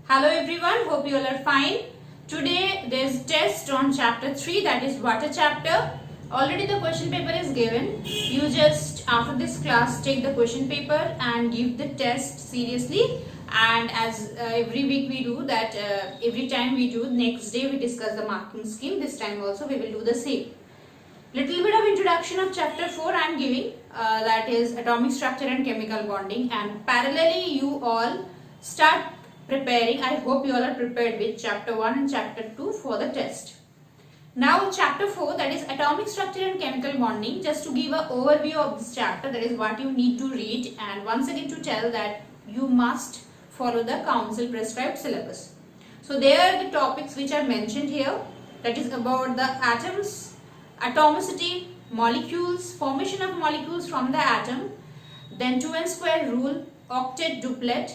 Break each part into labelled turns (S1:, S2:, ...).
S1: Hello everyone, hope you all are fine. Today there is test on chapter 3, that is water chapter. Already the question paper is given. You just after this class take the question paper and give the test seriously. And as every week we do that, every time we do, next day we discuss the marking scheme. This time also we will do the same. Little bit of introduction of chapter 4 I am giving, that is atomic structure and chemical bonding, and parallelly you all start preparing. I hope you all are prepared with chapter 1 and chapter 2 for the test. Now chapter 4, that is atomic structure and chemical bonding, just to give an overview of this chapter, that is what you need to read, and once again to tell that you must follow the council prescribed syllabus. So there are the topics which are mentioned here, that is about the atoms, atomicity, molecules, formation of molecules from the atom, then 2n square rule, octet, duplet,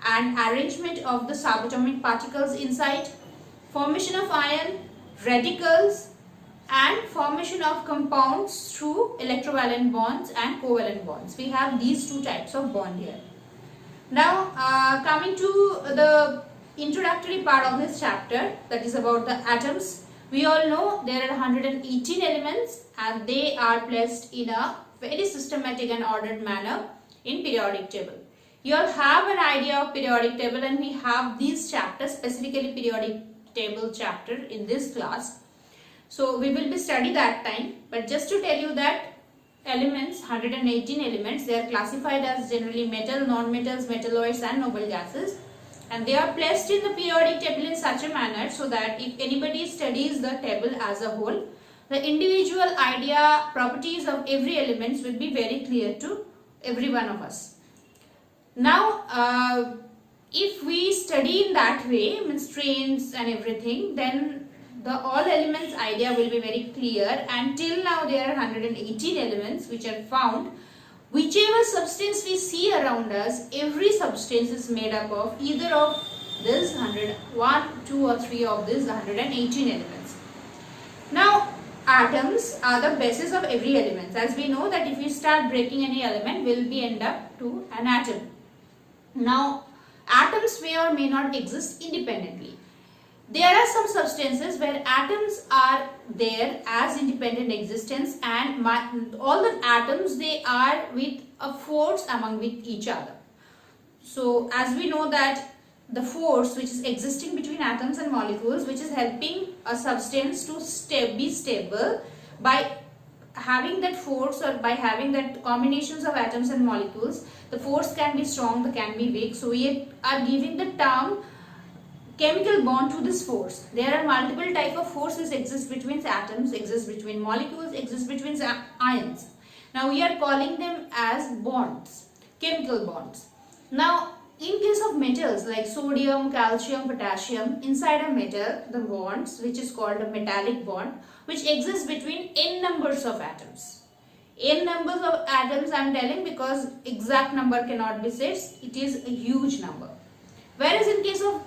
S1: and arrangement of the subatomic particles inside, formation of ion, radicals, and formation of compounds through electrovalent bonds and covalent bonds. We have these two types of bond here. Now coming to the introductory part of this chapter, that is about the atoms. We all know there are 118 elements and they are placed in a very systematic and ordered manner in periodic table. You all have an idea of periodic table, and we have these chapters, specifically periodic table chapter, in this class. So we will be studying that time, but just to tell you that elements, 118 elements, they are classified as generally metal, non-metals, metalloids and noble gases, and they are placed in the periodic table in such a manner so that if anybody studies the table as a whole, the individual idea, properties of every element will be very clear to every one of us. Now if we study in that way, means trains and everything, then the all elements idea will be very clear. And till now there are 118 elements which are found. Whichever substance we see around us, every substance is made up of either of this 1, 2 or 3 of these 118 elements. Now atoms are the basis of every element. As we know that if you start breaking any element, will be end up to an atom. Now atoms may or may not exist independently. There are some substances where atoms are there as independent existence, and all the atoms, they are with a force among with each other. So as we know that the force which is existing between atoms and molecules, which is helping a substance to be stable, by having that force or by having that combinations of atoms and molecules, the force can be strong, the can be weak. So we are giving the term chemical bond to this force. There are multiple type of forces exist between atoms, exist between molecules, exist between ions. Now we are calling them as bonds, chemical bonds. Now in case of metals like sodium, calcium, potassium, inside a metal, the bonds, which is called a metallic bond, which exists between n numbers of atoms. N numbers of atoms I am telling because exact number cannot be said, it is a huge number. Whereas in case of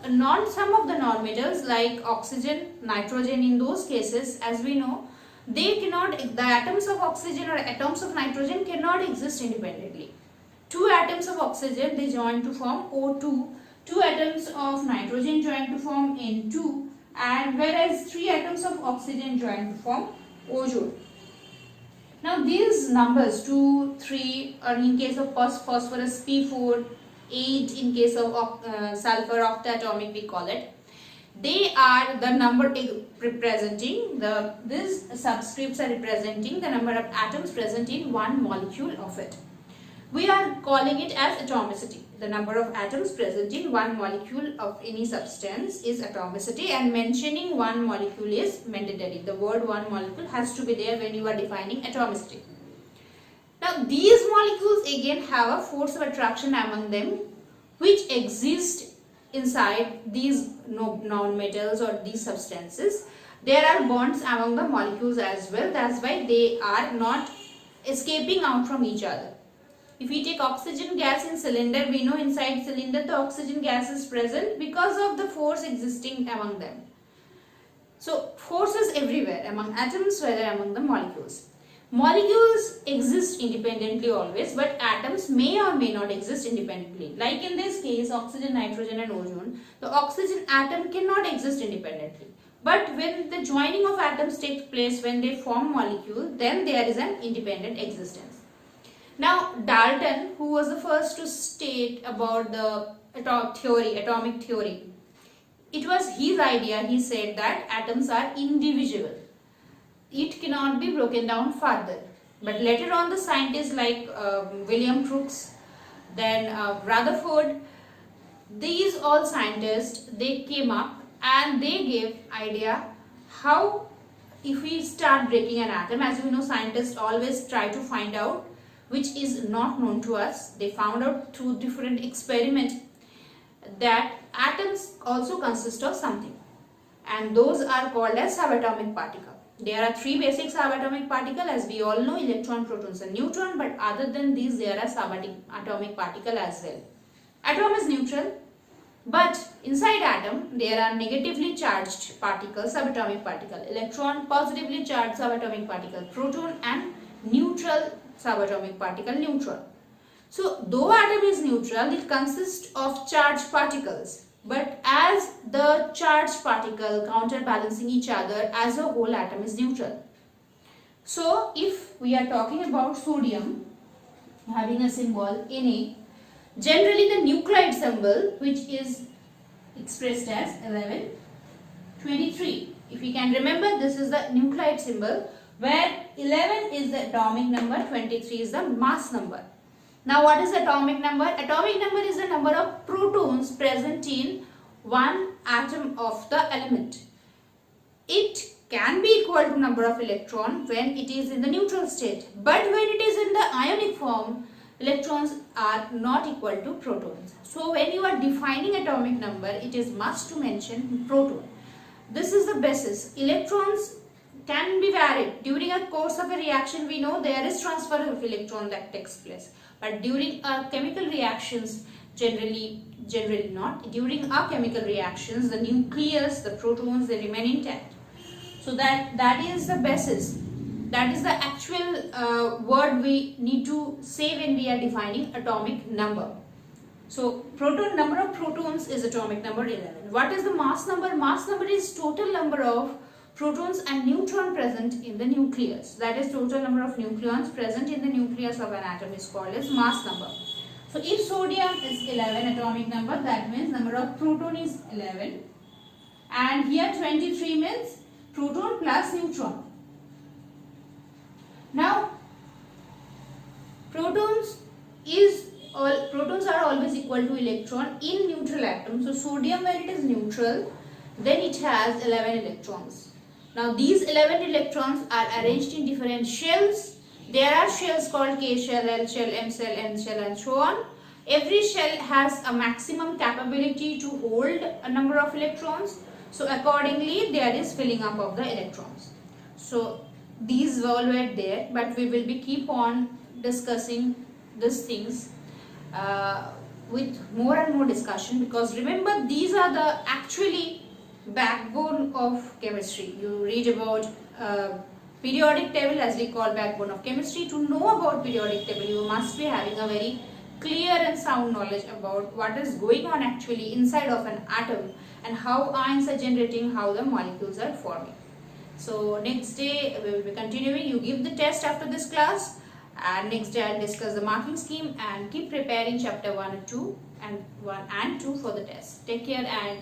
S1: some of the non-metals like oxygen, nitrogen, in those cases, as we know, they cannot, the atoms of oxygen or atoms of nitrogen cannot exist independently. 2 atoms of oxygen, they join to form O2, 2 atoms of nitrogen join to form N2, and whereas 3 atoms of oxygen join to form ozone. Now these numbers 2, 3, or in case of phosphorus P4, 8 in case of sulfur octatomic we call it, they are the number representing these subscripts are representing the number of atoms present in one molecule of it. We are calling it as atomicity. The number of atoms present in one molecule of any substance is atomicity, and mentioning one molecule is mandatory. The word one molecule has to be there when you are defining atomicity. Now these molecules again have a force of attraction among them which exist inside these non-metals or these substances. There are bonds among the molecules as well. That's why they are not escaping out from each other. If we take oxygen gas in cylinder, we know inside cylinder the oxygen gas is present because of the force existing among them. So force is everywhere among atoms, whether among the molecules. Molecules exist independently always, but atoms may or may not exist independently. Like in this case, oxygen, nitrogen and ozone, the oxygen atom cannot exist independently. But when the joining of atoms takes place, when they form molecule, then there is an independent existence. Now, Dalton, who was the first to state about the atomic theory, it was his idea. He said that atoms are indivisible. It cannot be broken down further. But later on, the scientists like William Crookes, then Rutherford, these all scientists, they came up and they gave idea how if we start breaking an atom. As you know, scientists always try to find out which is not known to us. They found out through different experiments that atoms also consist of something, and those are called as subatomic particles. There are three basic subatomic particles, as we all know: electron, protons and neutron. But other than these, there are subatomic particles as well. Atom is neutral, but inside atom there are negatively charged particles, subatomic particle. Electron, positively charged subatomic particle. Proton, and neutral subatomic particle, neutron. So though atom is neutral, it consists of charged particles. But as the charged particle counterbalancing each other, as a whole atom is neutral. So if we are talking about sodium having a symbol Na, generally the nuclide symbol, which is expressed as 1123. If you can remember, this is the nuclide symbol, where 11 is the atomic number, 23 is the mass number. Now what is atomic number? Atomic number is the number of protons present in one atom of the element. It can be equal to number of electrons when it is in the neutral state. But when it is in the ionic form, electrons are not equal to protons. So when you are defining atomic number, it is must to mention proton. This is the basis. Electrons can be varied. During a course of a reaction, we know there is transfer of electron that takes place. But during chemical reactions, generally not. During our chemical reactions, the nucleus, the protons, they remain intact. So that is the basis. That is the actual word we need to say when we are defining atomic number. So number of protons is atomic number 11. What is the mass number? Mass number is total number of protons and neutrons present in the nucleus. That is, total number of nucleons present in the nucleus of an atom is called as mass number. So if sodium is 11 atomic number, that means number of proton is 11, and here 23 means proton plus neutron. Now protons are always equal to electron in neutral atom. So sodium, when it is neutral, then it has 11 electrons. Now these 11 electrons are arranged in different shells. There are shells called K shell, L shell, M shell, N shell and so on. Every shell has a maximum capability to hold a number of electrons. So accordingly there is filling up of the electrons. So these all were there, but we will be keep on discussing these things with more and more discussion, because remember, these are the actually backbone of chemistry. You read about periodic table, as we call backbone of chemistry. To know about periodic table, you must be having a very clear and sound knowledge about what is going on actually inside of an atom and how ions are generating, how the molecules are forming. So next day we will be continuing. You give the test after this class, and next day I will discuss the marking scheme, and keep preparing chapter 1 and 2 for the test. Take care and